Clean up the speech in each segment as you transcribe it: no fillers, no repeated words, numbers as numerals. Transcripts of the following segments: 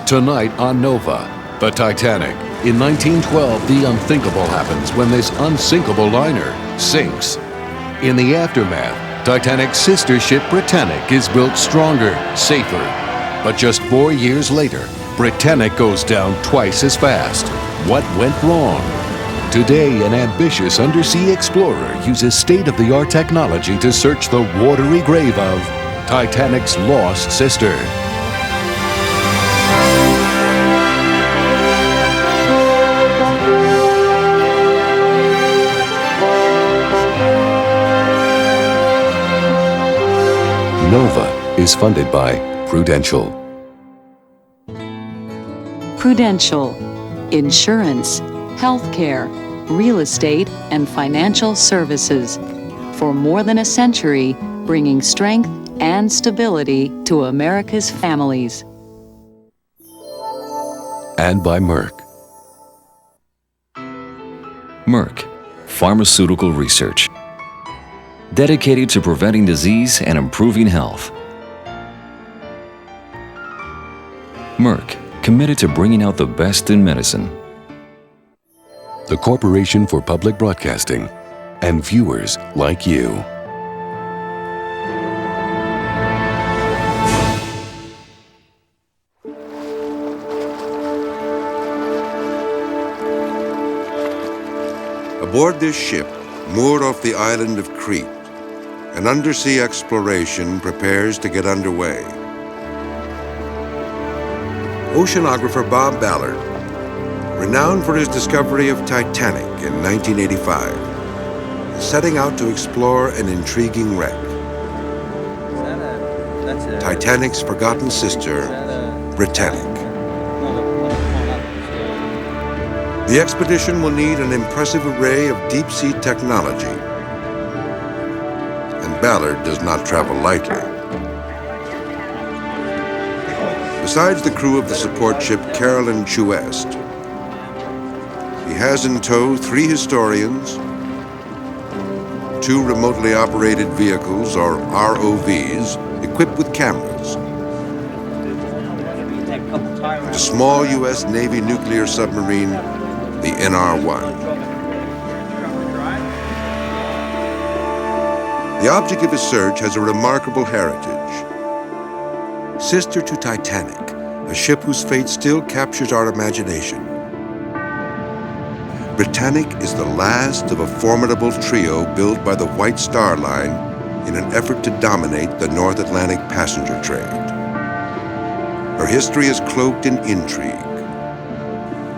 Tonight on Nova, the Titanic. In 1912, the unthinkable happens when this unsinkable liner sinks. In the aftermath, Titanic's sister ship Britannic is built stronger, safer. But just 4 years later, Britannic goes down twice as fast. What went wrong? Today, an ambitious undersea explorer uses state-of-the-art technology to search the watery grave of Titanic's lost sister. Nova is funded by Prudential. Prudential. Insurance, healthcare, real estate, and financial services. For more than a century, bringing strength and stability to America's families. And by Merck. Merck, pharmaceutical research. Dedicated to preventing disease and improving health. Merck, committed to bringing out the best in medicine. The Corporation for Public Broadcasting and viewers like you. Aboard this ship, moored off the island of Crete, an undersea exploration prepares to get underway. Oceanographer Bob Ballard, renowned for his discovery of Titanic in 1985, is setting out to explore an intriguing wreck. Titanic's forgotten sister, Britannic. The expedition will need an impressive array of deep-sea technology, and Ballard does not travel lightly. Besides the crew of the support ship Carolyn Chuest, he has in tow 3 historians, 2 remotely operated vehicles, or ROVs, equipped with cameras, and a small U.S. Navy nuclear submarine, the NR-1. The object of his search has a remarkable heritage. Sister to Titanic, a ship whose fate still captures our imagination. Britannic is the last of a formidable trio built by the White Star Line in an effort to dominate the North Atlantic passenger trade. Her history is cloaked in intrigue.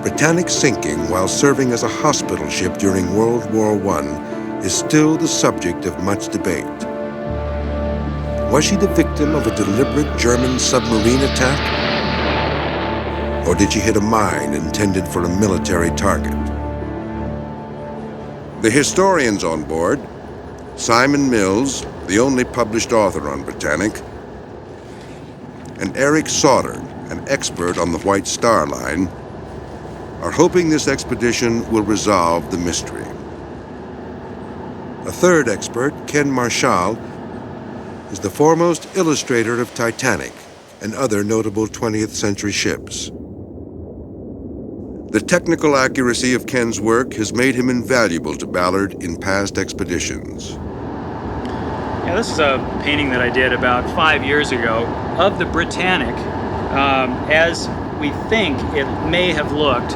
Britannic's sinking while serving as a hospital ship during World War I is still the subject of much debate. Was she the victim of a deliberate German submarine attack? Or did she hit a mine intended for a military target? The historians on board, Simon Mills, the only published author on Britannic, and Eric Sauter, an expert on the White Star Line, are hoping this expedition will resolve the mystery. A third expert, Ken Marshall, is the foremost illustrator of Titanic and other notable 20th century ships. The technical accuracy of Ken's work has made him invaluable to Ballard in past expeditions. Yeah, this is a painting that I did about 5 years ago of the Britannic as we think it may have looked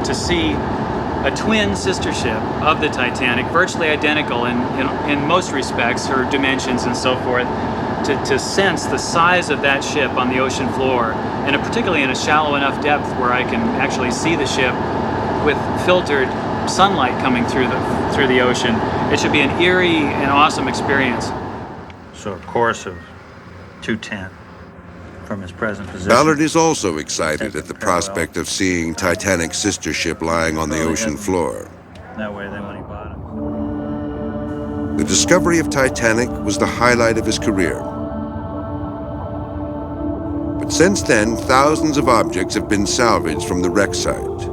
to see a twin sister ship of the Titanic, virtually identical in most respects, her dimensions and so forth, to sense the size of that ship on the ocean floor, and particularly in a shallow enough depth where I can actually see the ship with filtered sunlight coming through the ocean. It should be an eerie and awesome experience. So a course of 210. From his present position. Ballard is also excited at the prospect of seeing Titanic's sister ship lying on the ocean floor. That way, then when he bought it. The discovery of Titanic was the highlight of his career. But since then, thousands of objects have been salvaged from the wreck site.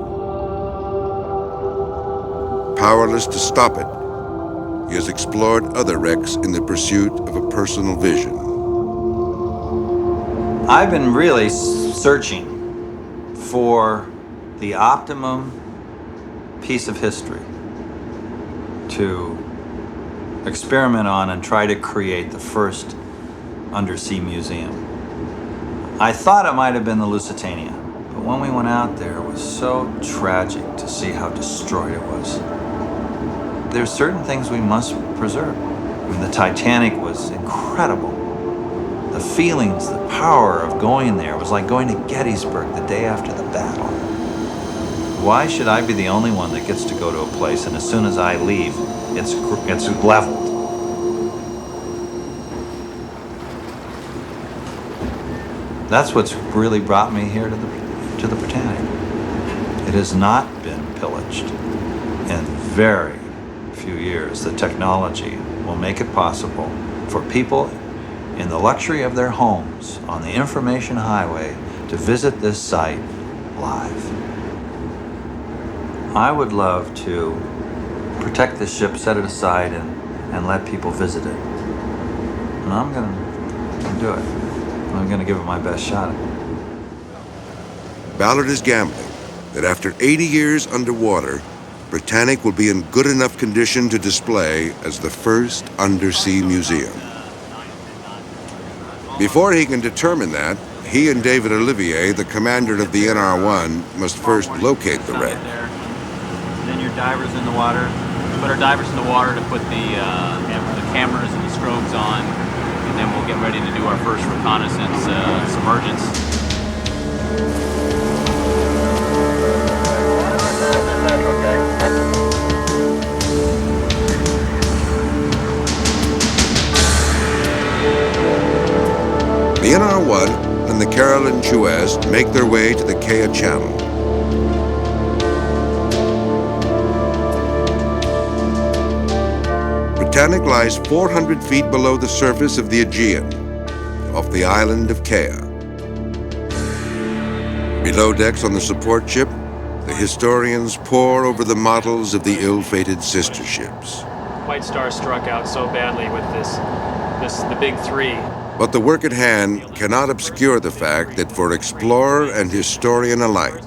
Powerless to stop it, he has explored other wrecks in the pursuit of a personal vision. I've been really searching for the optimum piece of history to experiment on and try to create the first undersea museum. I thought it might have been the Lusitania, but when we went out there, it was so tragic to see how destroyed it was. There's certain things we must preserve. I mean, the Titanic was incredible. The feelings, the power of going there was like going to Gettysburg the day after the battle. Why should I be the only one that gets to go to a place and as soon as I leave, it's leveled? That's what's really brought me here to the Britannic. It has not been pillaged. In very few years, the technology will make it possible for people in the luxury of their homes on the information highway to visit this site live. I would love to protect this ship, set it aside, and let people visit it. And I'm gonna do it. I'm gonna give it my best shot. Ballard is gambling that after 80 years underwater, Britannic will be in good enough condition to display as the first undersea museum. Before he can determine that, he and David Olivier, the commander of the NR-1, must first locate the wreck. Then your divers in the water. Put our divers in the water to put the cameras and the strobes on, and then we'll get ready to do our first reconnaissance submergence. The NR-1 and the Caroline Chouest make their way to the Kea Channel. Britannic lies 400 feet below the surface of the Aegean, off the island of Kea. Below decks on the support ship, the historians pore over the models of the ill-fated sister ships. White Star struck out so badly with the big three. But the work at hand cannot obscure the fact that for explorer and historian alike,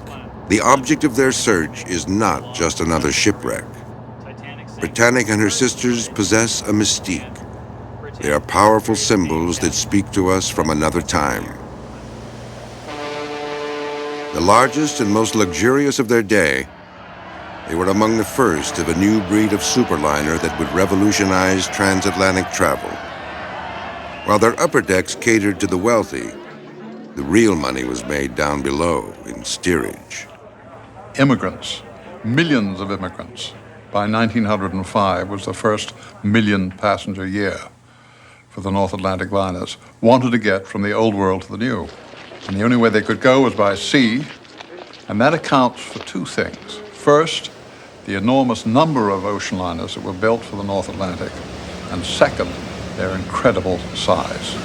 the object of their search is not just another shipwreck. Britannic and her sisters possess a mystique. They are powerful symbols that speak to us from another time. The largest and most luxurious of their day, they were among the first of a new breed of superliner that would revolutionize transatlantic travel. While their upper decks catered to the wealthy, the real money was made down below in steerage. Immigrants, millions of immigrants. By 1905 was the first million-passenger year for the North Atlantic liners, wanted to get from the old world to the new. And the only way they could go was by sea, and that accounts for two things. First, the enormous number of ocean liners that were built for the North Atlantic, and second, their incredible size.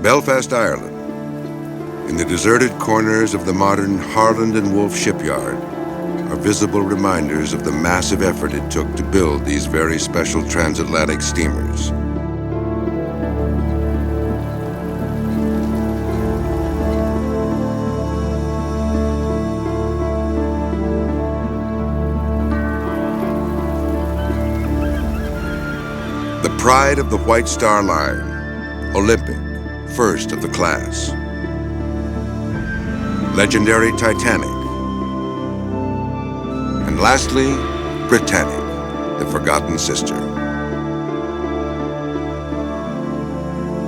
Belfast, Ireland. In the deserted corners of the modern Harland and Wolff shipyard are visible reminders of the massive effort it took to build these very special transatlantic steamers. The pride of the White Star Line, Olympic, first of the class. Legendary Titanic. And lastly, Britannic, the forgotten sister.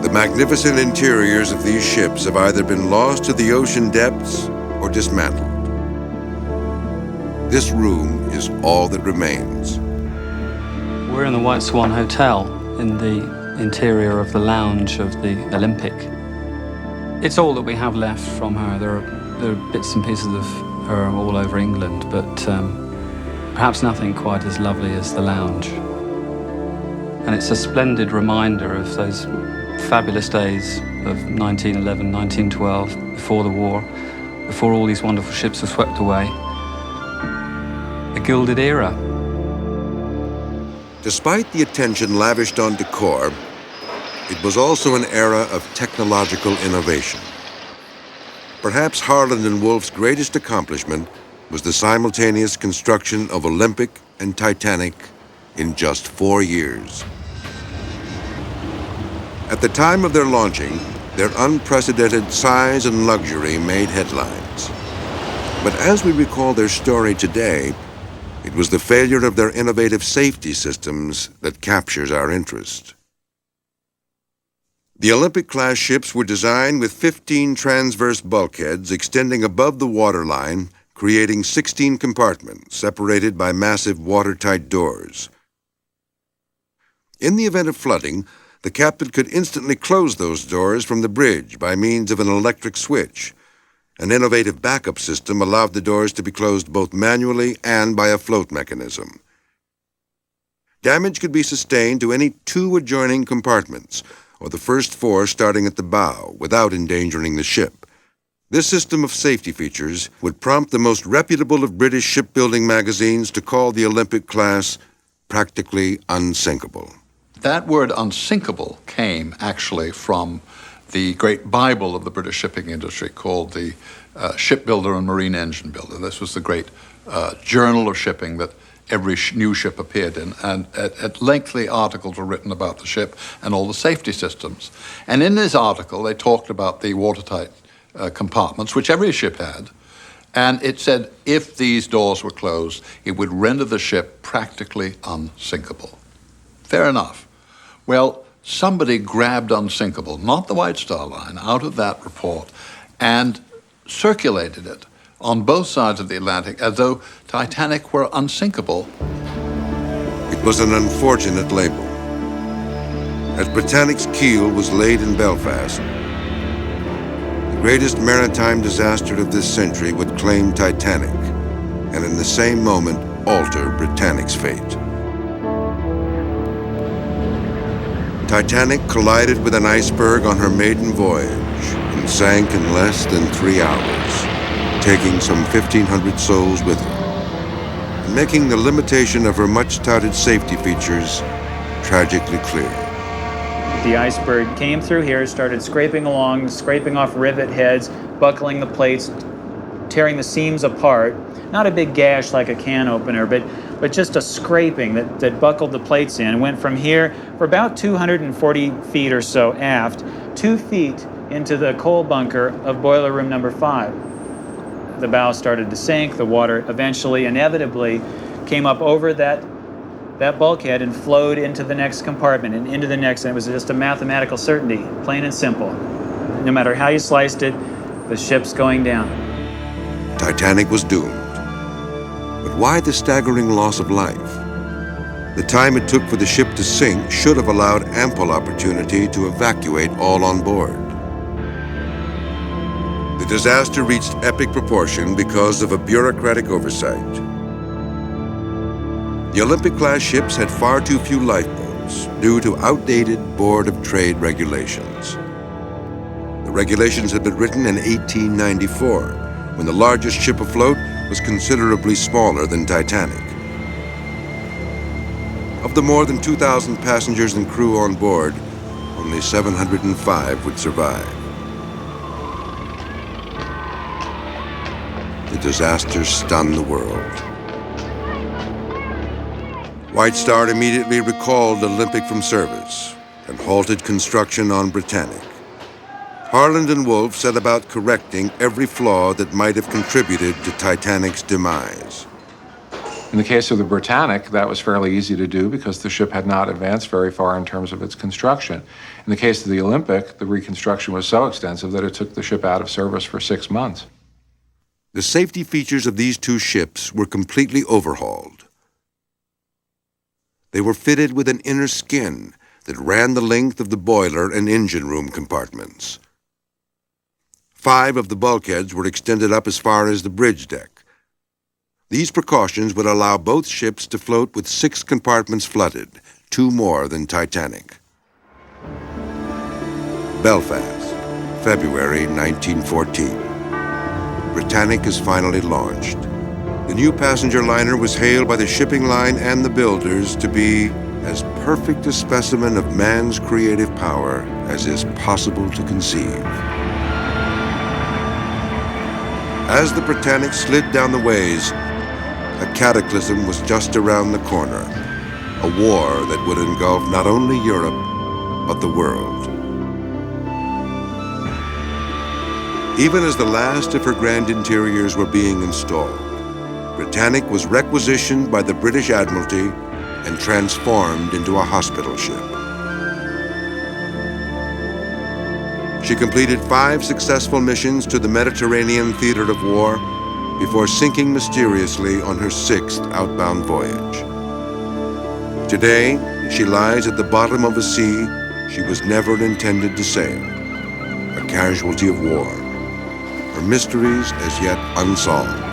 The magnificent interiors of these ships have either been lost to the ocean depths or dismantled. This room is all that remains. We're in the White Swan Hotel in the interior of the lounge of the Olympic. It's all that we have left from her. There are bits and pieces of her all over England, but perhaps nothing quite as lovely as the lounge. And it's a splendid reminder of those fabulous days of 1911, 1912, before the war, before all these wonderful ships were swept away. A gilded era. Despite the attention lavished on decor, It was also an era of technological innovation. Perhaps Harland and Wolff's greatest accomplishment was the simultaneous construction of Olympic and Titanic in just 4 years. At the time of their launching, their unprecedented size and luxury made headlines. But as we recall their story today, it was the failure of their innovative safety systems that captures our interest. The Olympic-class ships were designed with 15 transverse bulkheads extending above the waterline, creating 16 compartments separated by massive watertight doors. In the event of flooding, the captain could instantly close those doors from the bridge by means of an electric switch. An innovative backup system allowed the doors to be closed both manually and by a float mechanism. Damage could be sustained to any 2 adjoining compartments, or the first 4 starting at the bow, without endangering the ship. This system of safety features would prompt the most reputable of British shipbuilding magazines to call the Olympic class practically unsinkable. That word unsinkable came actually from the great Bible of the British shipping industry called the Shipbuilder and Marine Engine Builder. This was the great journal of shipping that every new ship appeared in, and lengthy articles were written about the ship and all the safety systems. And in this article, they talked about the watertight compartments, which every ship had, and it said if these doors were closed, it would render the ship practically unsinkable. Fair enough. Well, somebody grabbed unsinkable, not the White Star Line, out of that report and circulated it on both sides of the Atlantic as though Titanic were unsinkable. It was an unfortunate label. As Britannic's keel was laid in Belfast, the greatest maritime disaster of this century would claim Titanic, and in the same moment alter Britannic's fate. Titanic collided with an iceberg on her maiden voyage and sank in less than 3 hours, taking some 1,500 souls with her, and making the limitation of her much-touted safety features tragically clear. The iceberg came through here, started scraping along, scraping off rivet heads, buckling the plates, tearing the seams apart. Not a big gash like a can opener, but just a scraping that buckled the plates in, and went from here for about 240 feet or so aft, 2 feet into the coal bunker of boiler room number 5. The bow started to sink. The water eventually, inevitably, came up over that bulkhead and flowed into the next compartment and into the next, and it was just a mathematical certainty, plain and simple. No matter how you sliced it, the ship's going down. Titanic was doomed. But why the staggering loss of life? The time it took for the ship to sink should have allowed ample opportunity to evacuate all on board. The disaster reached epic proportion because of a bureaucratic oversight. The Olympic-class ships had far too few lifeboats due to outdated Board of Trade regulations. The regulations had been written in 1894, when the largest ship afloat was considerably smaller than Titanic. Of the more than 2,000 passengers and crew on board, only 705 would survive. The disaster stunned the world. White Star immediately recalled Olympic from service and halted construction on Britannic. Harland and Wolff set about correcting every flaw that might have contributed to Titanic's demise. In the case of the Britannic, that was fairly easy to do because the ship had not advanced very far in terms of its construction. In the case of the Olympic, the reconstruction was so extensive that it took the ship out of service for 6 months. The safety features of these 2 ships were completely overhauled. They were fitted with an inner skin that ran the length of the boiler and engine room compartments. 5 of the bulkheads were extended up as far as the bridge deck. These precautions would allow both ships to float with 6 compartments flooded, 2 more than Titanic. Belfast, February 1914. Britannic is finally launched. The new passenger liner was hailed by the shipping line and the builders to be as perfect a specimen of man's creative power as is possible to conceive. As the Britannic slid down the ways, a cataclysm was just around the corner, a war that would engulf not only Europe, but the world. Even as the last of her grand interiors were being installed, Britannic was requisitioned by the British Admiralty and transformed into a hospital ship. She completed 5 successful missions to the Mediterranean theater of war before sinking mysteriously on her 6th outbound voyage. Today, she lies at the bottom of a sea she was never intended to sail, a casualty of war, her mysteries as yet unsolved.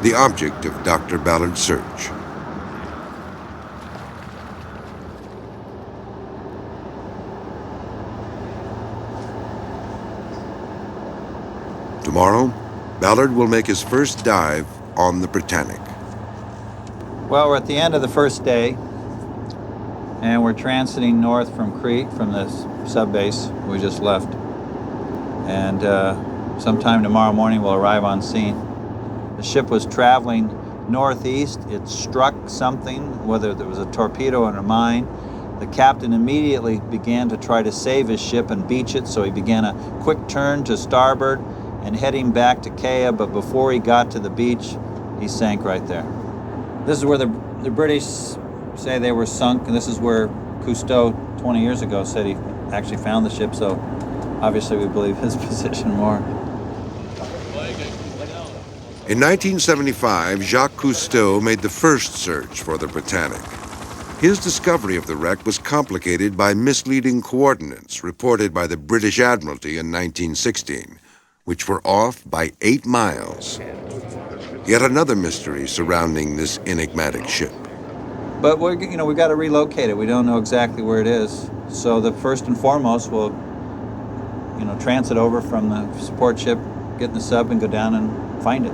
The object of Dr. Ballard's search. Tomorrow, Ballard will make his first dive on the Britannic. Well, we're at the end of the first day, and we're transiting north from Crete, from this subbase we just left. And sometime tomorrow morning we'll arrive on scene. The ship was traveling northeast. It struck something, whether there was a torpedo or a mine. The captain immediately began to try to save his ship and beach it, so he began a quick turn to starboard and heading back to Kea, but before he got to the beach, he sank right there. This is where the British say they were sunk, and this is where Cousteau 20 years ago said he actually found the ship, so obviously we believe his position more. In 1975, Jacques Cousteau made the first search for the Britannic. His discovery of the wreck was complicated by misleading coordinates reported by the British Admiralty in 1916, which were off by 8 miles. Yet another mystery surrounding this enigmatic ship. But we've got to relocate it. We don't know exactly where it is. So the first and foremost, we'll transit over from the support ship, get in the sub, and go down and find it.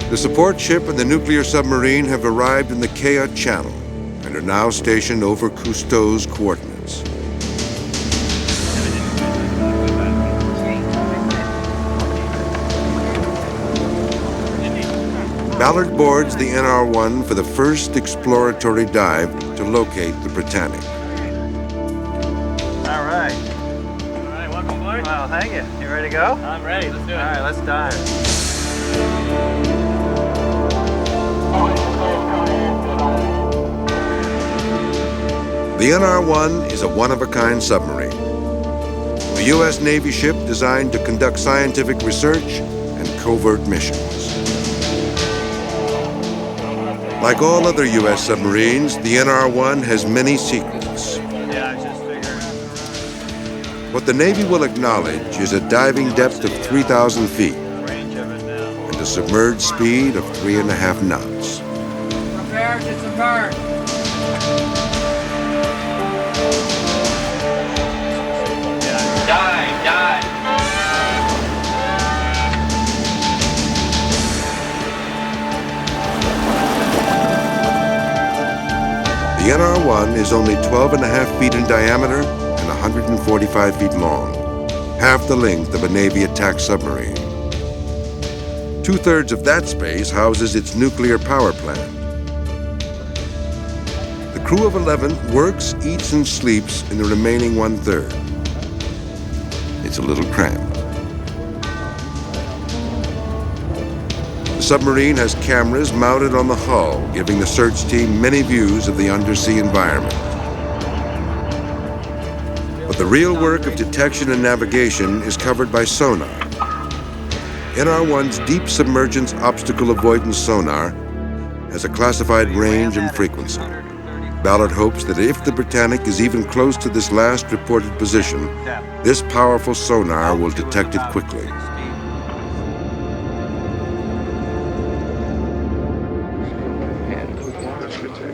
The support ship and the nuclear submarine have arrived in the Kea Channel and are now stationed over Cousteau's coordinates. Ballard boards the NR-1 for the first exploratory dive to locate the Britannic. All right. All right, welcome aboard. Well, thank you. You ready to go? I'm ready. Let's do it. All right, let's dive. The NR-1 is a one-of-a-kind submarine, a U.S. Navy ship designed to conduct scientific research and covert missions. Like all other U.S. submarines, the NR-1 has many secrets. Yeah, I just figured. What the Navy will acknowledge is a diving depth of 3,000 feet Range of it now. and a submerged speed of 3.5 knots. Prepare to submerge. Dive. The NR-1 is only 12.5 feet in diameter and 145 feet long, half the length of a Navy attack submarine. 2/3 of that space houses its nuclear power plant. The crew of 11 works, eats, and sleeps in the remaining 1/3. It's a little cramped. The submarine has cameras mounted on the hull, giving the search team many views of the undersea environment. But the real work of detection and navigation is covered by sonar. NR-1's deep submergence obstacle avoidance sonar has a classified range and frequency. Ballard hopes that if the Britannic is even close to this last reported position, this powerful sonar will detect it quickly.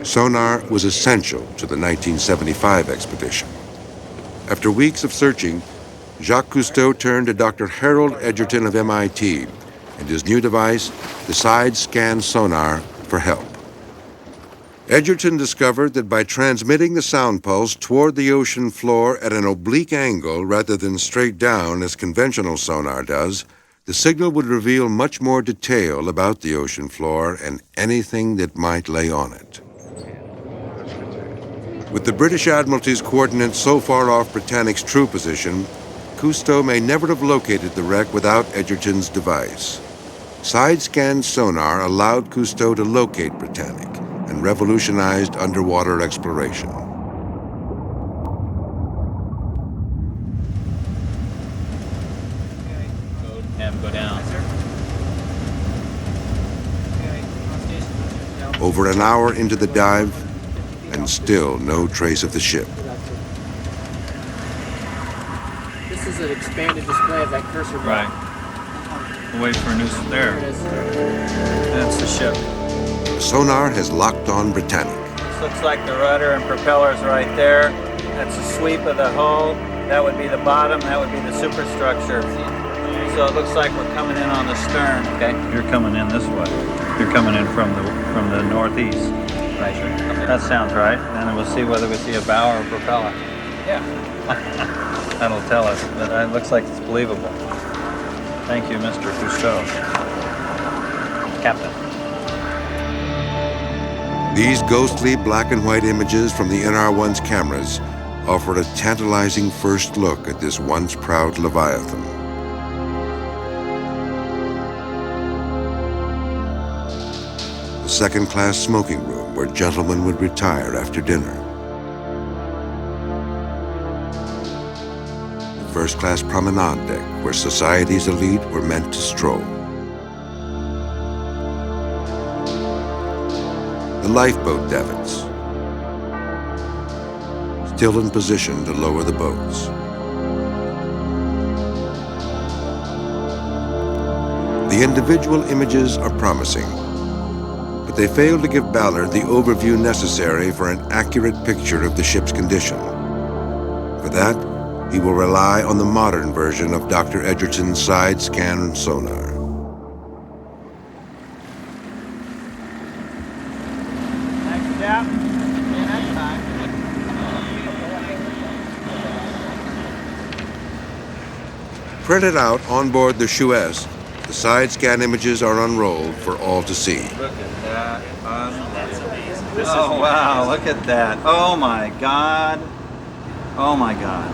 Sonar was essential to the 1975 expedition. After weeks of searching, Jacques Cousteau turned to Dr. Harold Edgerton of MIT and his new device, the side-scan sonar, for help. Edgerton discovered that by transmitting the sound pulse toward the ocean floor at an oblique angle rather than straight down as conventional sonar does, the signal would reveal much more detail about the ocean floor and anything that might lay on it. With the British Admiralty's coordinates so far off Britannic's true position, Cousteau may never have located the wreck without Edgerton's device. Side-scan sonar allowed Cousteau to locate Britannic and revolutionized underwater exploration. Go down. Over an hour into the dive, and still no trace of the ship. This is an expanded display of that cursor bar. Right. We'll wait for a new there. That's the ship. The sonar has locked on Britannic. This looks like the rudder and propellers right there. That's a sweep of the hull. That would be the bottom. That would be the superstructure. So it looks like we're coming in on the stern. Okay. You're coming in this way. You're coming in from the northeast. Right. That sounds right. And then we'll see whether we see a bow or a propeller. Yeah. That'll tell us. But it looks like it's believable. Thank you, Mr. Cousteau. Captain. These ghostly black and white images from the NR-1's cameras offer a tantalizing first look at this once proud Leviathan. The second-class smoking room where gentlemen would retire after dinner. The first-class promenade deck where society's elite were meant to stroll. The lifeboat davits, still in position to lower the boats. The individual images are promising, but they fail to give Ballard the overview necessary for an accurate picture of the ship's condition. For that, he will rely on the modern version of Dr. Edgerton's side-scan sonar. Printed out on board the Suez, the side-scan images are unrolled for all to see. Look at that. That's amazing. Oh, wow, look at that. Oh, my God. Oh, my God.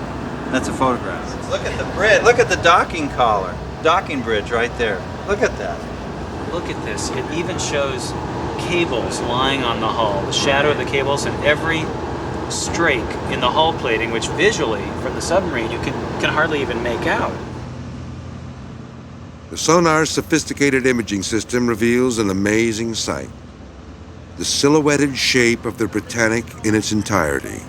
That's a photograph. Look at the bridge. Look at the docking collar. Docking bridge right there. Look at that. Look at this. It even shows cables lying on the hull, the shadow of the cables, and every strake in the hull plating, which visually, from the submarine, you can hardly even make out. The sonar's sophisticated imaging system reveals an amazing sight. The silhouetted shape of the Britannic in its entirety.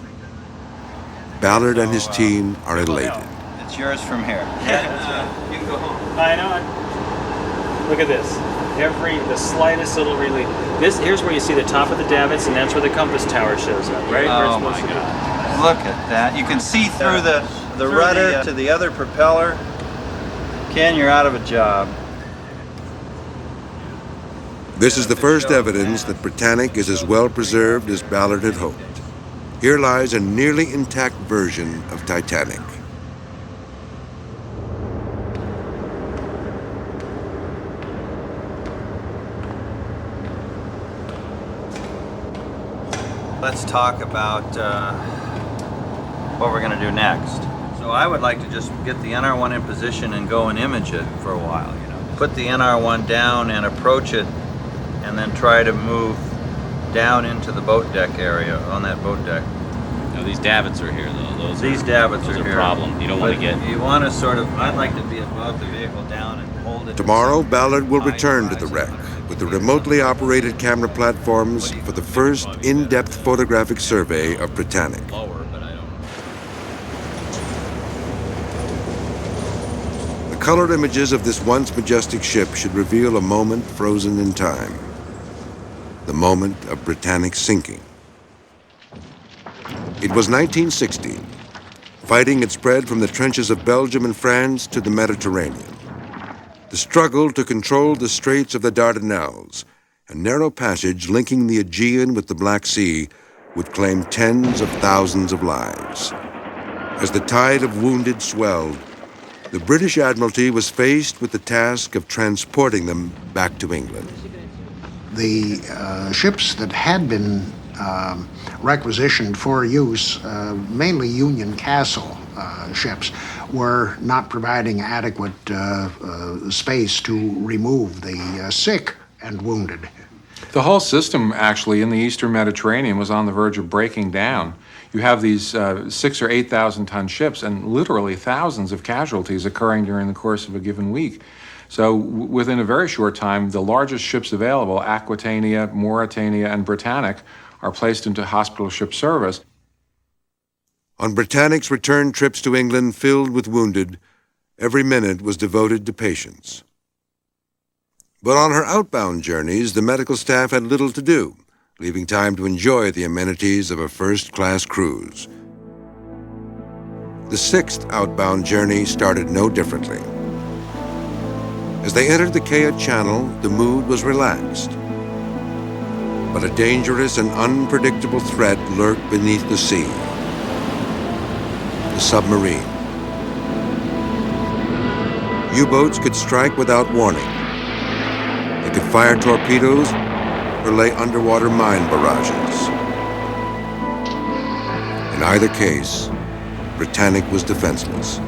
Ballard and his team are elated. It's yours from here. You can go home. I know. Look at this. The slightest little relief. Here's where you see the top of the davits, and that's where the compass tower shows up, right? Oh my God. Look at that. You can see through the rudder to the other propeller. Ken, you're out of a job. This is the first evidence that Britannic is as well preserved as Ballard had hoped. Here lies a nearly intact version of Titanic. Let's talk about what we're going to do next. So I would like to just get the NR1 in position and go and image it for a while. Put the NR1 down and approach it, and then try to move down into the boat deck area, on that boat deck. No, these davits are here, though. These davits are here. A problem. You don't want to get. You want to sort of. I'd like to be above the vehicle down and hold it. Tomorrow, Ballard will return to the wreck with the remotely operated camera platforms for the first in-depth photographic survey of Britannic. Lower, but I don't. The colored images of this once majestic ship should reveal a moment frozen in time. The moment of Britannic's sinking. It was 1916. Fighting had spread from the trenches of Belgium and France to the Mediterranean. The struggle to control the Straits of the Dardanelles, a narrow passage linking the Aegean with the Black Sea, would claim tens of thousands of lives. As the tide of wounded swelled, the British Admiralty was faced with the task of transporting them back to England. The ships that had been requisitioned for use, mainly Union Castle ships, were not providing adequate space to remove the sick and wounded. The whole system, actually, in the Eastern Mediterranean was on the verge of breaking down. You have these 6,000 or 8,000 ton ships and literally thousands of casualties occurring during the course of a given week. So within a very short time, the largest ships available, Aquitania, Mauretania, and Britannic, are placed into hospital ship service. On Britannic's return trips to England filled with wounded, every minute was devoted to patients. But on her outbound journeys, the medical staff had little to do, leaving time to enjoy the amenities of a first-class cruise. The sixth outbound journey started no differently. As they entered the Kea Channel, the mood was relaxed. But a dangerous and unpredictable threat lurked beneath the sea. The submarine. U-boats could strike without warning. They could fire torpedoes or lay underwater mine barrages. In either case, Britannic was defenseless.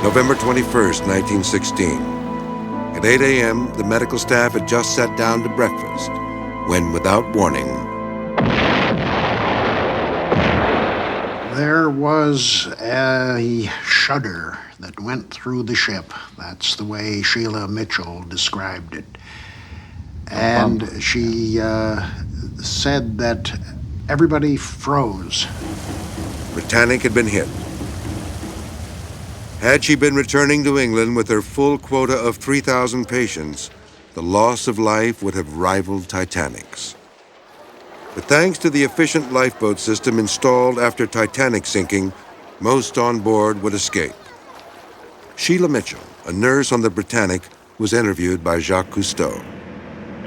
November 21st, 1916. At 8 a.m., the medical staff had just sat down to breakfast when, without warning, there was a shudder that went through the ship. That's the way Sheila Mitchell described it. And she said that everybody froze. Britannic had been hit. Had she been returning to England with her full quota of 3,000 patients, the loss of life would have rivaled Titanic's. But thanks to the efficient lifeboat system installed after Titanic's sinking, most on board would escape. Sheila Mitchell, a nurse on the Britannic, was interviewed by Jacques Cousteau.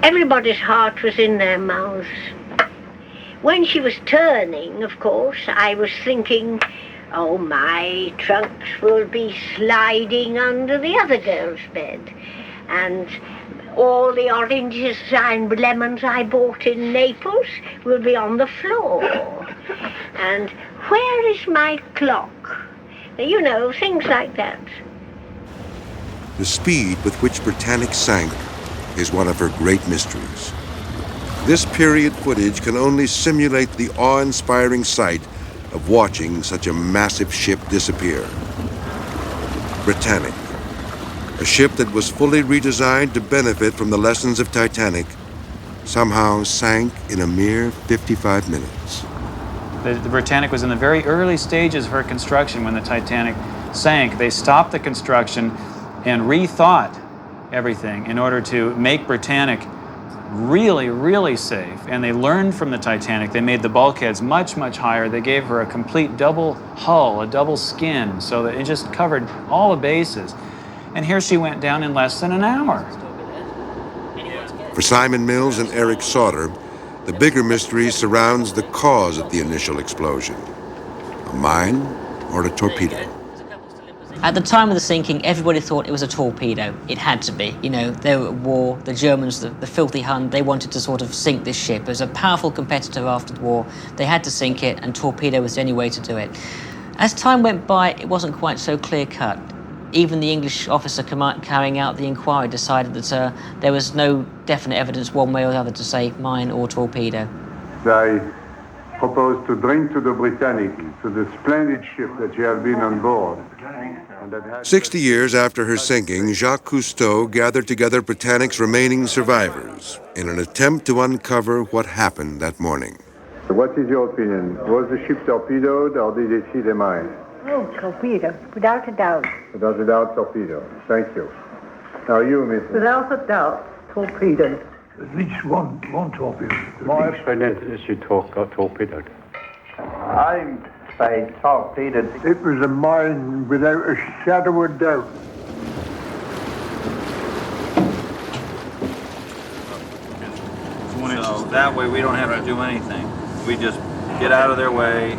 Everybody's heart was in their mouths. When she was turning, of course, I was thinking, oh, my trunks will be sliding under the other girl's bed. And all the oranges and lemons I bought in Naples will be on the floor. And where is my clock? You know, things like that. The speed with which Britannic sank is one of her great mysteries. This period footage can only simulate the awe-inspiring sight of watching such a massive ship disappear. Britannic, a ship that was fully redesigned to benefit from the lessons of Titanic, somehow sank in a mere 55 minutes. The Britannic was in the very early stages of her construction when the Titanic sank. They stopped the construction and rethought everything in order to make Britannic really, really safe. And they learned from the Titanic. They made the bulkheads much, much higher. They gave her a complete double hull, a double skin, so that it just covered all the bases. And here she went down in less than an hour. For Simon Mills and Eric Sauter, the bigger mystery surrounds the cause of the initial explosion. A mine or a torpedo? At the time of the sinking, everybody thought it was a torpedo. It had to be. You know, they were at war. The Germans, the filthy Hun, they wanted to sort of sink this ship. It was a powerful competitor after the war. They had to sink it, and torpedo was the only way to do it. As time went by, it wasn't quite so clear-cut. Even the English officer carrying out the inquiry decided that there was no definite evidence one way or the other to say mine or torpedo. I propose to drink to the Britannic, to the splendid ship that you have been on board. 60 years after her sinking, Jacques Cousteau gathered together Britannic's remaining survivors in an attempt to uncover what happened that morning. What is your opinion? Was the ship torpedoed or did it see the mine? Oh, torpedo, without a doubt. Without a doubt, torpedo. Thank you. Now you, Mrs. Without a doubt, torpedoed. At least one torpedo. My opinion is she got torpedoed. I'm say torpedoed. It was a mine without a shadow of doubt. So that way we don't have to do anything. We just get out of their way,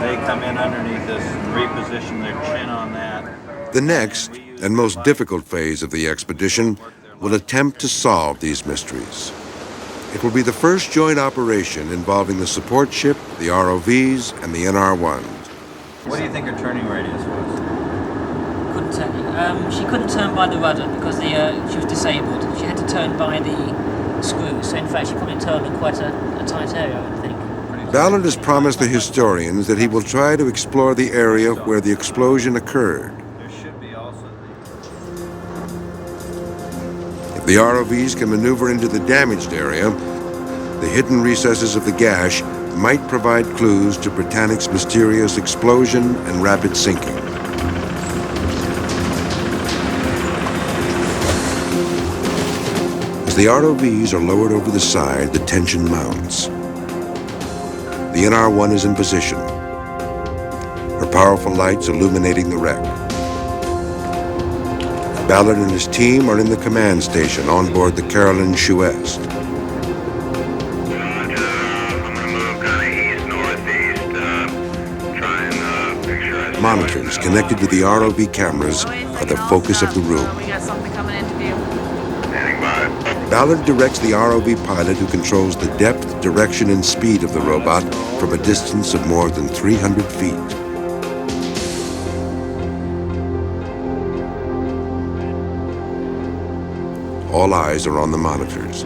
they come in underneath us and reposition their chin on that. The next and most difficult phase of the expedition will attempt to solve these mysteries. It will be the first joint operation involving the support ship, the ROVs, and the NR-1s. What do you think her turning radius was? Couldn't tell you. She couldn't turn by the rudder because she was disabled. She had to turn by the screws. So in fact, she probably turned in quite a tight area, I would think. Ballard has promised the historians that he will try to explore the area where the explosion occurred. If the ROVs can maneuver into the damaged area, the hidden recesses of the gash might provide clues to Britannic's mysterious explosion and rapid sinking. As the ROVs are lowered over the side, the tension mounts. The NR-1 is in position, her powerful lights illuminating the wreck. Ballard and his team are in the command station on board the Carolyn Shuest. Monitors connected to the ROV cameras are the focus of the room. We got something coming into view. Ballard directs the ROV pilot who controls the depth, direction, and speed of the robot from a distance of more than 300 feet. All eyes are on the monitors,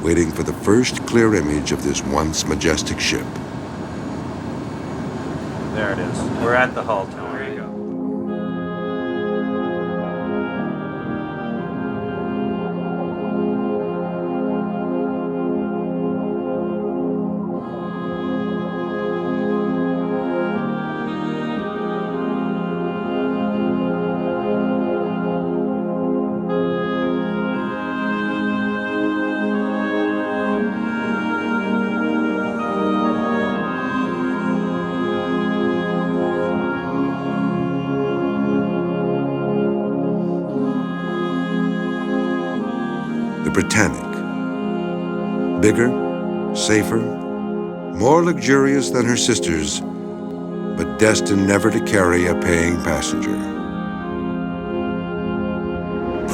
waiting for the first clear image of this once majestic ship. There it is. We're at the hull tower. There you go. Britannic. Bigger, safer, more luxurious than her sisters, but destined never to carry a paying passenger.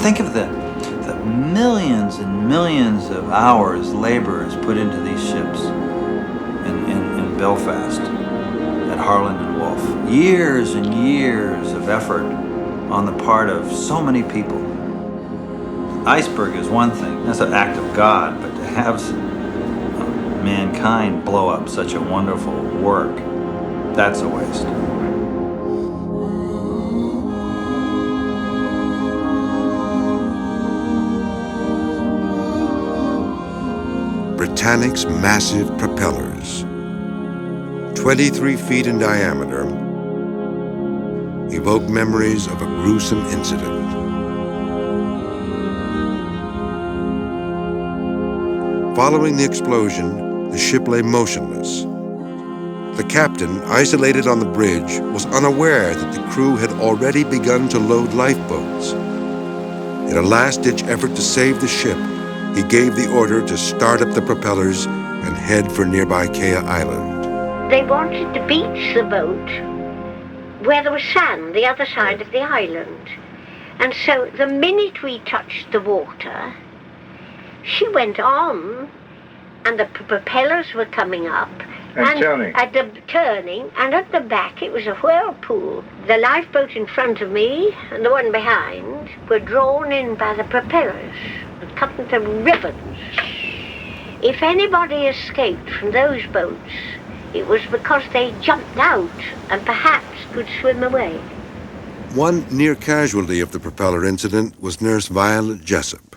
Think of the millions and millions of hours labor is put into these ships in Belfast, at Harland and Wolff. Years and years of effort on the part of so many people. Iceberg is one thing, that's an act of God, but to have mankind blow up such a wonderful work, that's a waste. Britannic's massive propellers, 23 feet in diameter, evoke memories of a gruesome incident. Following the explosion, the ship lay motionless. The captain, isolated on the bridge, was unaware that the crew had already begun to load lifeboats. In a last-ditch effort to save the ship, he gave the order to start up the propellers and head for nearby Kea Island. They wanted to beach the boat where there was sand, the other side of the island. And so the minute we touched the water, she went on, and the propellers were coming up. And turning. At the turning, and at the back it was a whirlpool. The lifeboat in front of me and the one behind were drawn in by the propellers and cut into ribbons. If anybody escaped from those boats, it was because they jumped out and perhaps could swim away. One near casualty of the propeller incident was Nurse Violet Jessup.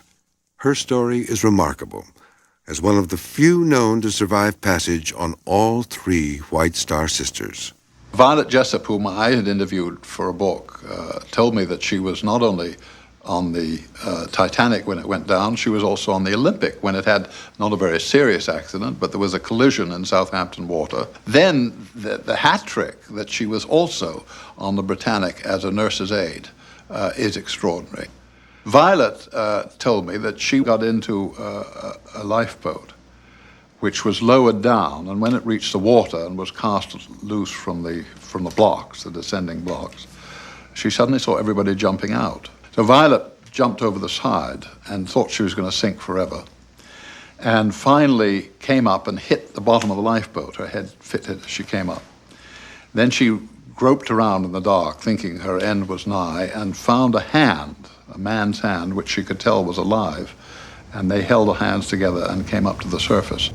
Her story is remarkable, as one of the few known to survive passage on all three White Star sisters. Violet Jessup, whom I had interviewed for a book, told me that she was not only on the Titanic when it went down. She was also on the Olympic when it had not a very serious accident, but there was a collision in Southampton water. Then the hat trick that she was also on the Britannic as a nurse's aide is extraordinary. Violet told me that she got into a lifeboat which was lowered down, and when it reached the water and was cast loose from the blocks, the descending blocks, she suddenly saw everybody jumping out. So Violet jumped over the side and thought she was going to sink forever, and finally came up and hit the bottom of the lifeboat. Her head fitted as she came up. Then she groped around in the dark, thinking her end was nigh, and found a hand, a man's hand, which she could tell was alive, and they held their hands together and came up to the surface.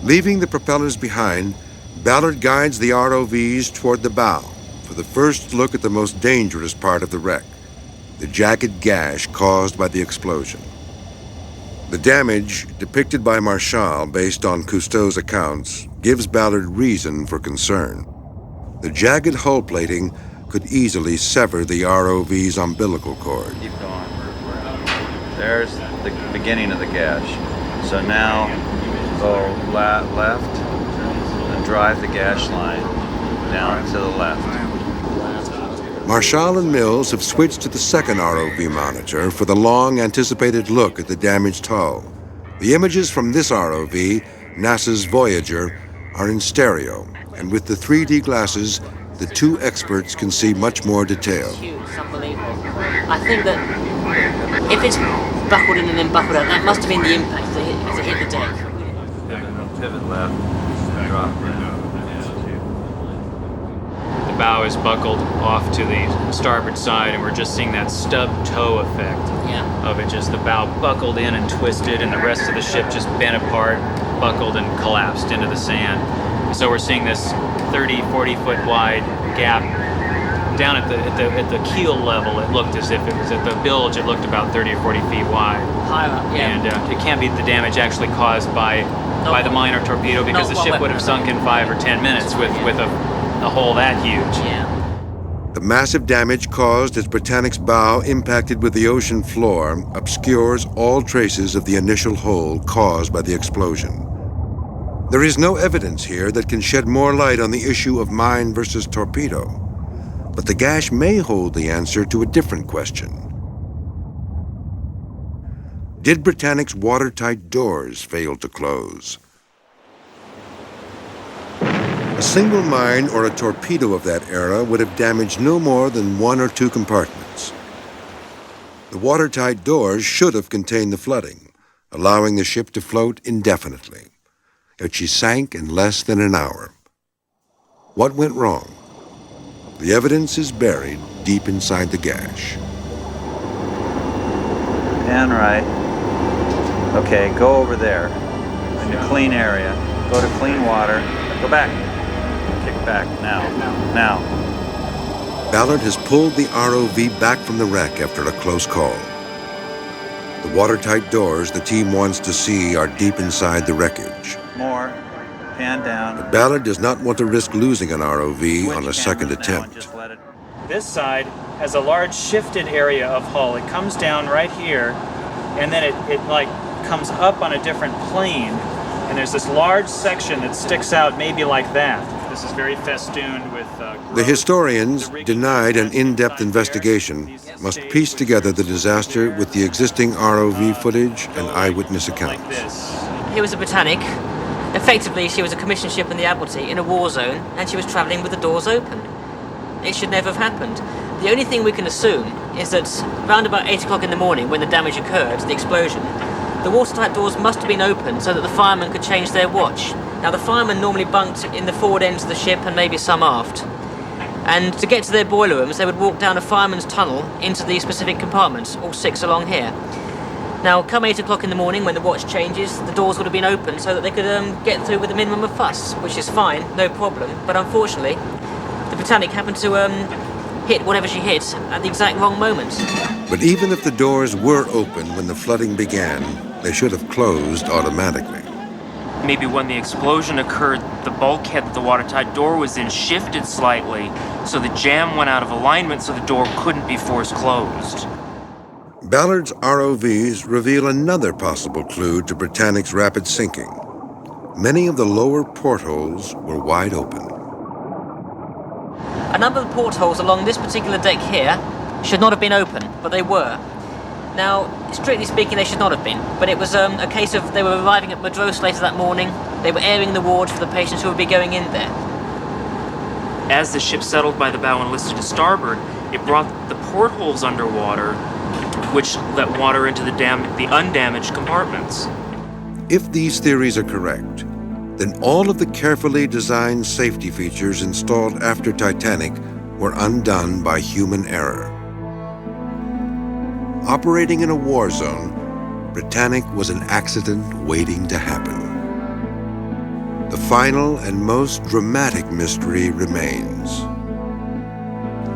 Leaving the propellers behind, Ballard guides the ROVs toward the bow for the first look at the most dangerous part of the wreck, the jagged gash caused by the explosion. The damage, depicted by Marchal based on Cousteau's accounts, gives Ballard reason for concern. The jagged hull plating could easily sever the ROV's umbilical cord. Keep going. There's the beginning of the gash. So now go left and drive the gash line down to the left. Marchal and Mills have switched to the second ROV monitor for the long-anticipated look at the damaged hull. The images from this ROV, NASA's Voyager, are in stereo, and with the 3D glasses, the two experts can see much more detail. It's huge, it's unbelievable. I think that if it's buckled in and then buckled out, that must have been the impact as it hit the deck. Pivot left, drop right. The bow is buckled off to the starboard side, and we're just seeing that stub toe effect of it. Just the bow buckled in and twisted, and the rest of the ship just bent apart, buckled and collapsed into the sand. So we're seeing this 30, 40 foot wide gap down at the keel level. It looked as if it was at the bilge. It looked about 30 or 40 feet wide. Higher up, yeah. And it can't be the damage actually caused by the minor torpedo, because the ship would have sunk in 5 or 10 minutes with a hole that huge. Yeah. The massive damage caused as Britannic's bow impacted with the ocean floor obscures all traces of the initial hole caused by the explosion. There is no evidence here that can shed more light on the issue of mine versus torpedo, but the gash may hold the answer to a different question. Did Britannic's watertight doors fail to close? A single mine or a torpedo of that era would have damaged no more than 1 or 2 compartments. The watertight doors should have contained the flooding, allowing the ship to float indefinitely. Yet she sank in less than an hour. What went wrong? The evidence is buried deep inside the gash. And right. Okay, go over there. In a clean area. Go to clean water. Go back. Kick back. Now. Ballard has pulled the ROV back from the wreck after a close call. The watertight doors the team wants to see are deep inside the wreckage. More. Pan down. But Ballard does not want to risk losing an ROV on a second attempt. This side has a large shifted area of hull. It comes down right here, and then it like comes up on a different plane, and there's this large section that sticks out maybe like that. This is very festooned with The historians, denied an in-depth investigation, must piece together the disaster with the existing ROV footage and eyewitness accounts. Here was a Britannic. Effectively, she was a commissioned ship in the Admiralty in a war zone, and she was travelling with the doors open. It should never have happened. The only thing we can assume is that round about 8 o'clock in the morning, when the damage occurred, the explosion, the watertight doors must have been opened so that the firemen could change their watch. Now, the firemen normally bunked in the forward ends of the ship and maybe some aft. And to get to their boiler rooms, they would walk down a fireman's tunnel into these specific compartments, all 6 along here. Now, come 8 o'clock in the morning, when the watch changes, the doors would have been opened so that they could get through with a minimum of fuss, which is fine, no problem. But unfortunately, the Britannic happened to hit whatever she hit at the exact wrong moment. But even if the doors were open when the flooding began, they should have closed automatically. maybe when the explosion occurred, the bulkhead that the watertight door was in shifted slightly, so the jam went out of alignment so the door couldn't be forced closed. Ballard's ROVs reveal another possible clue to Britannic's rapid sinking. Many of the lower portholes were wide open. A number of the portholes along this particular deck here should not have been open, but they were. Now, strictly speaking, they should not have been, but it was a case of they were arriving at Madras later that morning. They were airing the wards for the patients who would be going in there. As the ship settled by the bow and listed to starboard, it brought the portholes underwater, which let water into the undamaged compartments. If these theories are correct, then all of the carefully designed safety features installed after Titanic were undone by human error. Operating in a war zone, Britannic was an accident waiting to happen. The final and most dramatic mystery remains.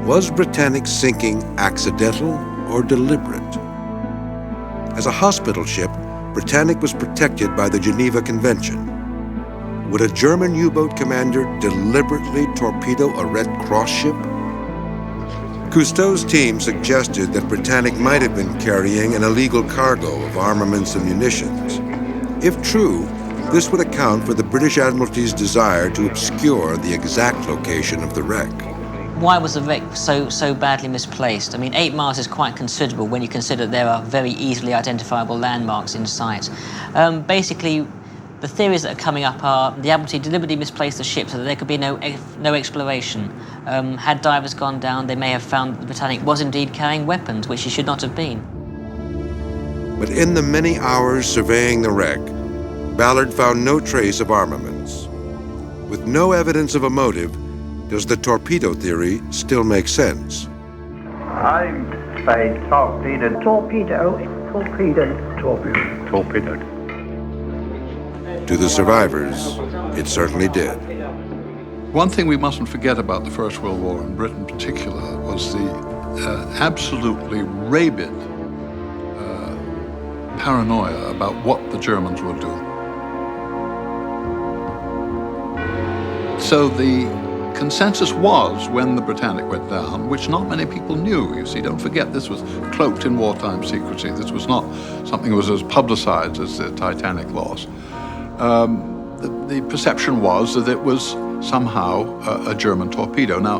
Was Britannic's sinking accidental or deliberate? As a hospital ship, Britannic was protected by the Geneva Convention. Would a German U-boat commander deliberately torpedo a Red Cross ship? Cousteau's team suggested that Britannic might have been carrying an illegal cargo of armaments and munitions. If true, this would account for the British Admiralty's desire to obscure the exact location of the wreck. Why was the wreck so badly misplaced? I mean, 8 miles is quite considerable when you consider there are very easily identifiable landmarks in sight. Basically, the theories that are coming up are the Admiralty deliberately misplaced the ship so that there could be no exploration. Had divers gone down, they may have found that the Britannic was indeed carrying weapons, which she should not have been. But in the many hours surveying the wreck, Ballard found no trace of armaments. With no evidence of a motive, does the torpedo theory still make sense? I say torpedo. Torpedo. Torpedo. Torpedo. Torpedoed. To the survivors, it certainly did. One thing we mustn't forget about the First World War, in Britain in particular, was the absolutely rabid paranoia about what the Germans would do. So the consensus was, when the Britannic went down, which not many people knew, you see, don't forget this was cloaked in wartime secrecy. This was not something that was as publicized as the Titanic loss. The perception was that it was somehow a German torpedo. Now,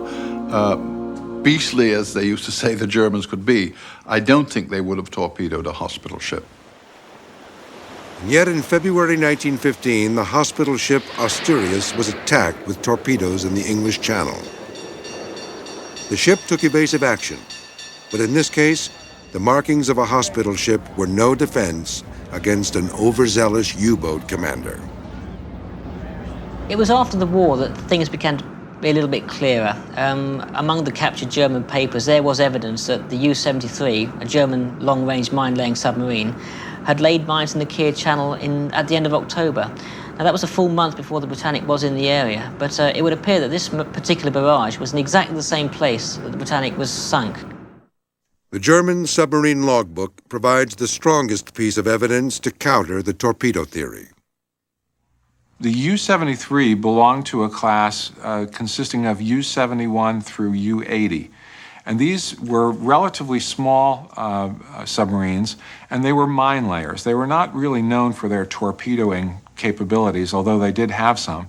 beastly as they used to say the Germans could be, I don't think they would have torpedoed a hospital ship. And yet in February 1915, the hospital ship Asturias was attacked with torpedoes in the English Channel. The ship took evasive action, but in this case, the markings of a hospital ship were no defense against an overzealous U-boat commander. It was after the war that things began to be a little bit clearer. Among the captured German papers, there was evidence that the U-73, a German long-range mine-laying submarine, had laid mines in the Kiel Channel at the end of October. Now, that was a full month before the Britannic was in the area, but it would appear that this particular barrage was in exactly the same place that the Britannic was sunk. The German submarine logbook provides the strongest piece of evidence to counter the torpedo theory. The U-73 belonged to a class consisting of U-71 through U-80. And these were relatively small submarines, and they were mine layers. They were not really known for their torpedoing capabilities, although they did have some.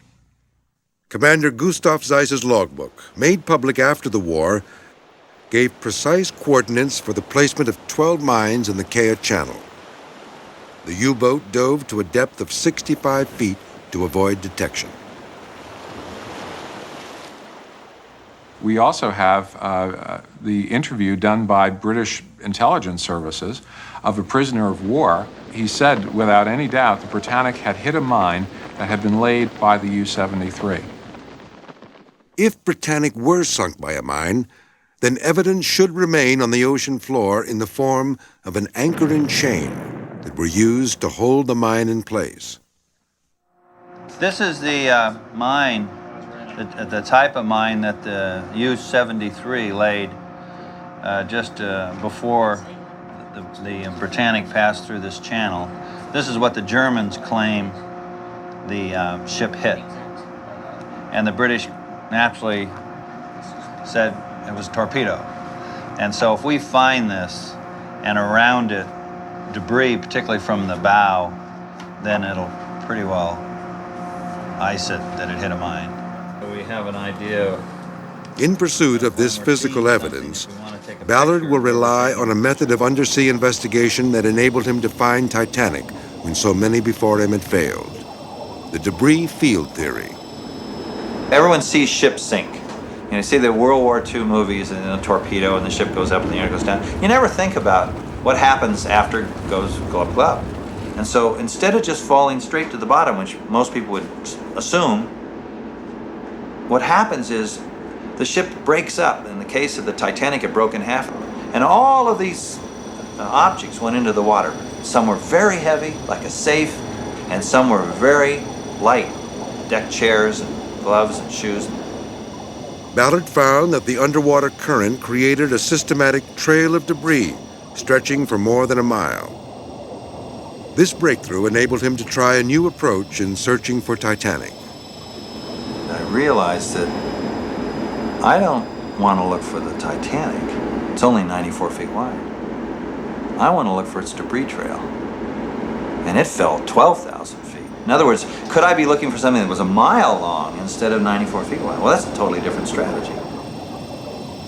Commander Gustav Zeiss's logbook, made public after the war, gave precise coordinates for the placement of 12 mines in the Kiel Channel. The U-boat dove to a depth of 65 feet to avoid detection. We also have the interview done by British intelligence services of a prisoner of war. He said, without any doubt, the Britannic had hit a mine that had been laid by the U-73. If Britannic were sunk by a mine, then evidence should remain on the ocean floor in the form of an anchor and chain that were used to hold the mine in place. This is the mine, the type of mine that the U-73 laid just before the Britannic passed through this channel. This is what the Germans claim the ship hit. And the British naturally said it was a torpedo. And so if we find this and around it debris, particularly from the bow, then it'll pretty well ice it that it hit a mine. So we have an idea. In pursuit of this physical evidence, Ballard will rely on a method of undersea investigation that enabled him to find Titanic when so many before him had failed. The debris field theory. Everyone sees ships sink. You see the World War II movies and a torpedo and the ship goes up and the air goes down. You never think about what happens after it goes glub glub. And so instead of just falling straight to the bottom, which most people would assume, what happens is the ship breaks up. In the case of the Titanic, it broke in half. And all of these objects went into the water. Some were very heavy, like a safe, and some were very light, deck chairs and gloves and shoes. Ballard found that the underwater current created a systematic trail of debris stretching for more than a mile. This breakthrough enabled him to try a new approach in searching for Titanic. I realized that I don't want to look for the Titanic. It's only 94 feet wide. I want to look for its debris trail. And it fell 12,000 feet. In other words, could I be looking for something that was a mile long instead of 94 feet wide? Well, that's a totally different strategy.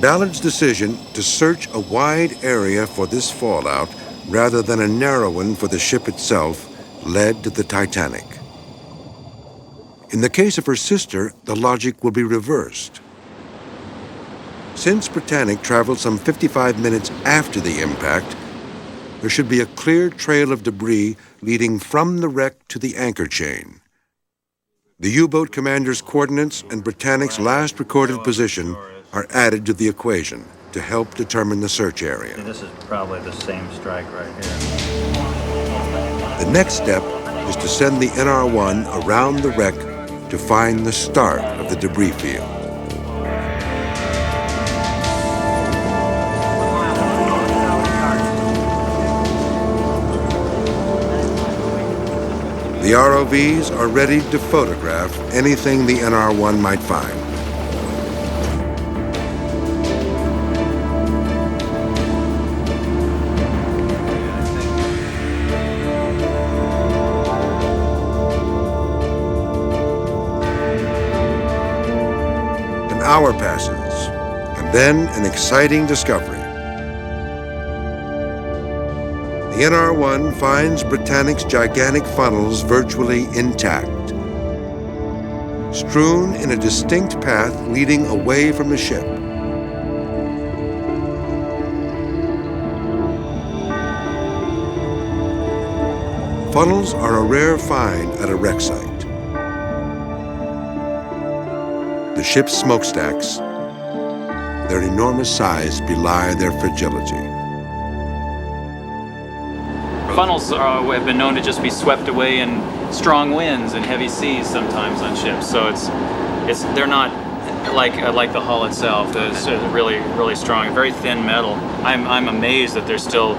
Ballard's decision to search a wide area for this fallout rather than a narrow one for the ship itself led to the Titanic. In the case of her sister, the logic will be reversed. Since Britannic traveled some 55 minutes after the impact, there should be a clear trail of debris leading from the wreck to the anchor chain. The U-boat commander's coordinates and Britannic's last recorded position are added to the equation to help determine the search area. This is probably the same strike right here. The next step is to send the NR-1 around the wreck to find the start of the debris field. The ROVs are ready to photograph anything the NR-1 might find. An hour passes, and then an exciting discovery. The NR-1 finds Britannic's gigantic funnels virtually intact, strewn in a distinct path leading away from the ship. Funnels are a rare find at a wreck site. The ship's smokestacks, their enormous size, belie their fragility. Funnels have been known to just be swept away in strong winds and heavy seas sometimes on ships. So they're not like the hull itself. It's really strong, very thin metal. I'm amazed that they're still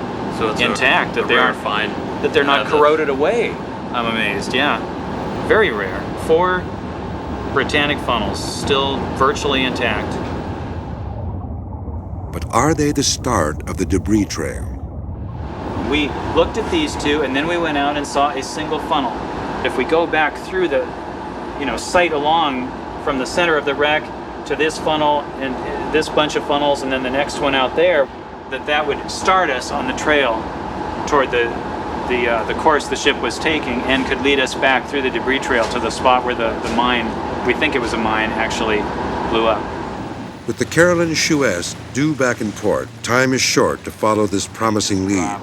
intact, that they're not corroded away. I'm amazed. Yeah, very rare. 4 Britannic funnels still virtually intact. But are they the start of the debris trail? We looked at these 2, and then we went out and saw a single funnel. If we go back through the, sight along from the center of the wreck to this funnel and this bunch of funnels, and then the next one out there, that would start us on the trail toward the course the ship was taking, and could lead us back through the debris trail to the spot where the mine, we think it was a mine, actually blew up. With the Carolyn Suez due back in port, time is short to follow this promising lead.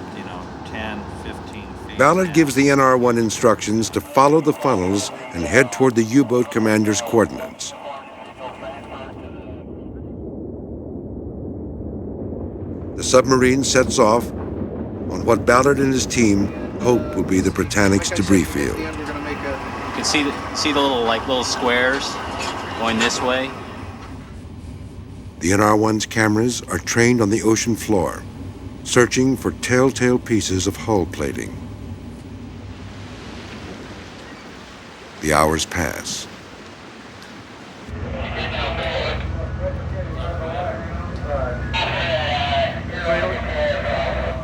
10, 15 feet. Ballard gives the NR-1 instructions to follow the funnels and head toward the U-boat commander's coordinates. The submarine sets off on what Ballard and his team hope will be the Britannic's debris field. You can see the little squares going this way. The NR-1's cameras are trained on the ocean floor, searching for telltale pieces of hull plating. The hours pass.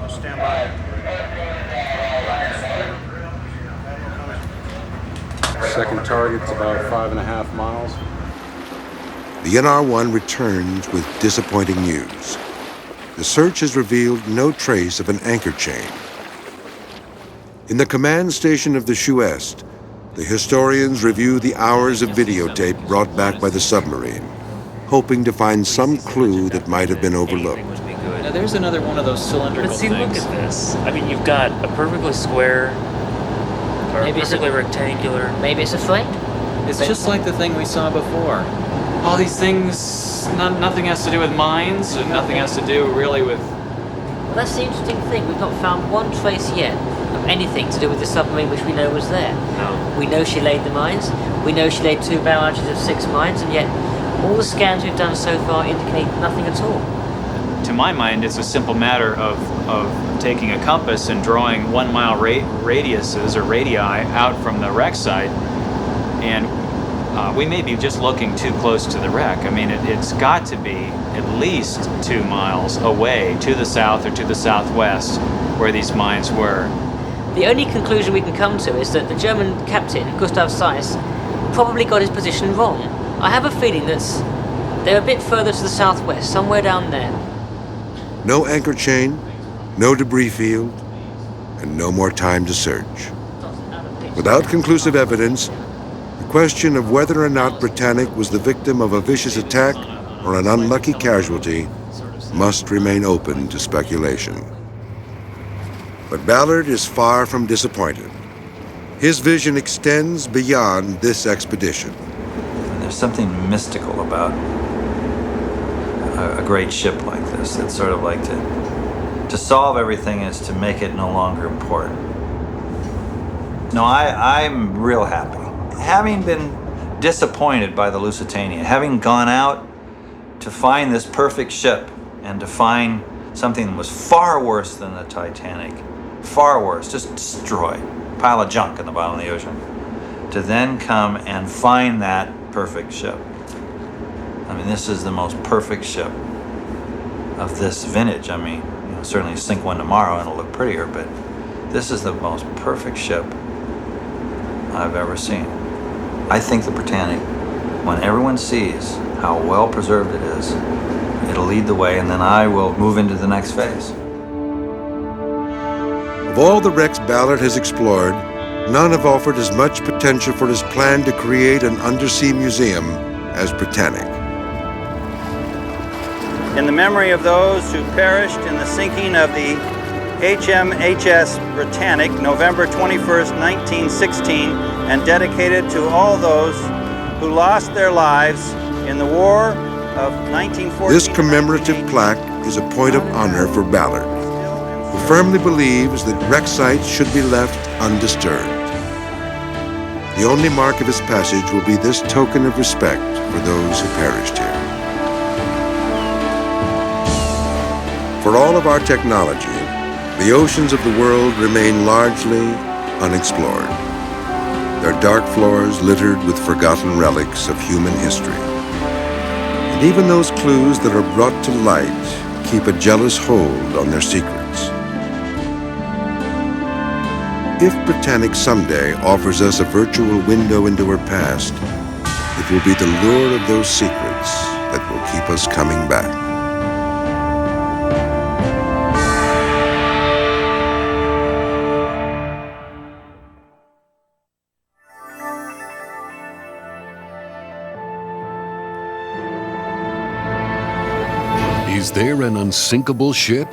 Stand by. Second target's about 5.5 miles. The NR-1 returns with disappointing news. The search has revealed no trace of an anchor chain. In the command station of the Shuest, the historians review the hours of videotape brought back by the submarine, hoping to find some clue that might have been overlooked. Now there's another one of those cylindrical But see, things. look at this. I mean, you've got a perfectly square, or Maybe it's perfectly rectangular. Maybe it's a flame? It's just like the thing we saw before. All these things, nothing has to do with mines, and nothing has to do really with... Well, that's the interesting thing. We've not found one trace yet of anything to do with the submarine which we know was there. No. We know she laid the mines. We know she laid 2 barrages of 6 mines, and yet all the scans we've done so far indicate nothing at all. To my mind, it's a simple matter of taking a compass and drawing 1 mile radiuses or radii out from the wreck site, and we may be just looking too close to the wreck. I mean, it's got to be at least 2 miles away to the south or to the southwest where these mines were. The only conclusion we can come to is that the German captain, Gustav Seiss, probably got his position wrong. I have a feeling that they're a bit further to the southwest, somewhere down there. No anchor chain, no debris field, and no more time to search. Without conclusive evidence, the question of whether or not Britannic was the victim of a vicious attack or an unlucky casualty must remain open to speculation. But Ballard is far from disappointed. His vision extends beyond this expedition. There's something mystical about a great ship like this. It's sort of like to solve everything is to make it no longer important. No, I'm real happy. Having been disappointed by the Lusitania, having gone out to find this perfect ship and to find something that was far worse than the Titanic, far worse, just destroyed, pile of junk in the bottom of the ocean, to then come and find that perfect ship. I mean, this is the most perfect ship of this vintage. I mean, certainly sink one tomorrow and it'll look prettier, but this is the most perfect ship I've ever seen. I think the Britannic, when everyone sees how well preserved it is, it'll lead the way, and then I will move into the next phase. Of all the wrecks Ballard has explored, none have offered as much potential for his plan to create an undersea museum as Britannic. In the memory of those who perished in the sinking of the HMHS Britannic, November 21st, 1916, and dedicated to all those who lost their lives in the War of 1914. This commemorative plaque is a point of honor for Ballard, who firmly believes that wreck sites should be left undisturbed. The only mark of his passage will be this token of respect for those who perished here. For all of our technology, the oceans of the world remain largely unexplored. Their dark floors littered with forgotten relics of human history. And even those clues that are brought to light keep a jealous hold on their secrets. If Britannic someday offers us a virtual window into her past, it will be the lure of those secrets that will keep us coming back. Is there an unsinkable ship?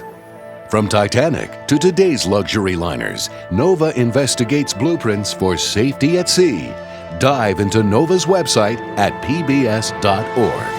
From Titanic to today's luxury liners, Nova investigates blueprints for safety at sea. Dive into Nova's website at pbs.org.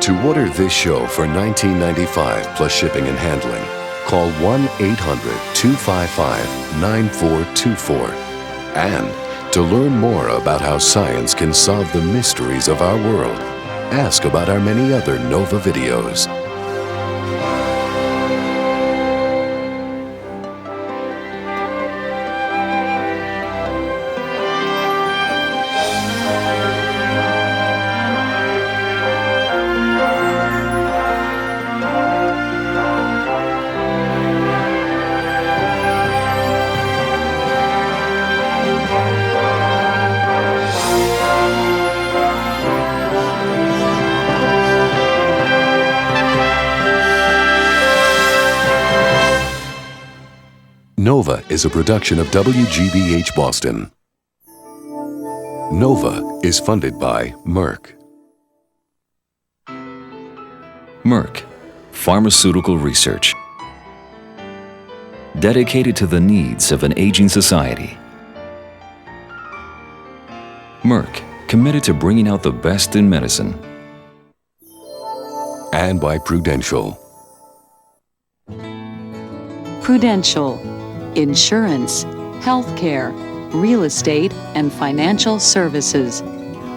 To To order this show for $19.95 plus shipping and handling, call 1-800-255-9424. And to learn more about how science can solve the mysteries of our world, ask about our many other NOVA videos. NOVA is a production of WGBH Boston. NOVA is funded by Merck. Merck, pharmaceutical research. Dedicated to the needs of an aging society. Merck, committed to bringing out the best in medicine. And by Prudential. Prudential. Insurance, healthcare, real estate, and financial services.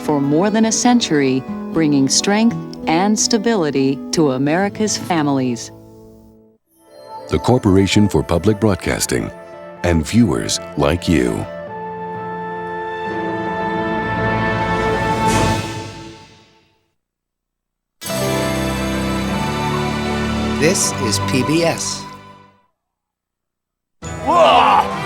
For more than a century, bringing strength and stability to America's families. The Corporation for Public Broadcasting, and viewers like you. This is PBS.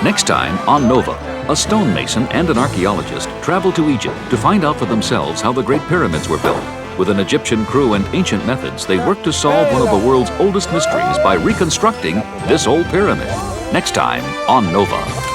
Next time on NOVA, a stonemason and an archaeologist travel to Egypt to find out for themselves how the Great Pyramids were built. With an Egyptian crew and ancient methods, they work to solve one of the world's oldest mysteries by reconstructing this old pyramid. Next time on NOVA.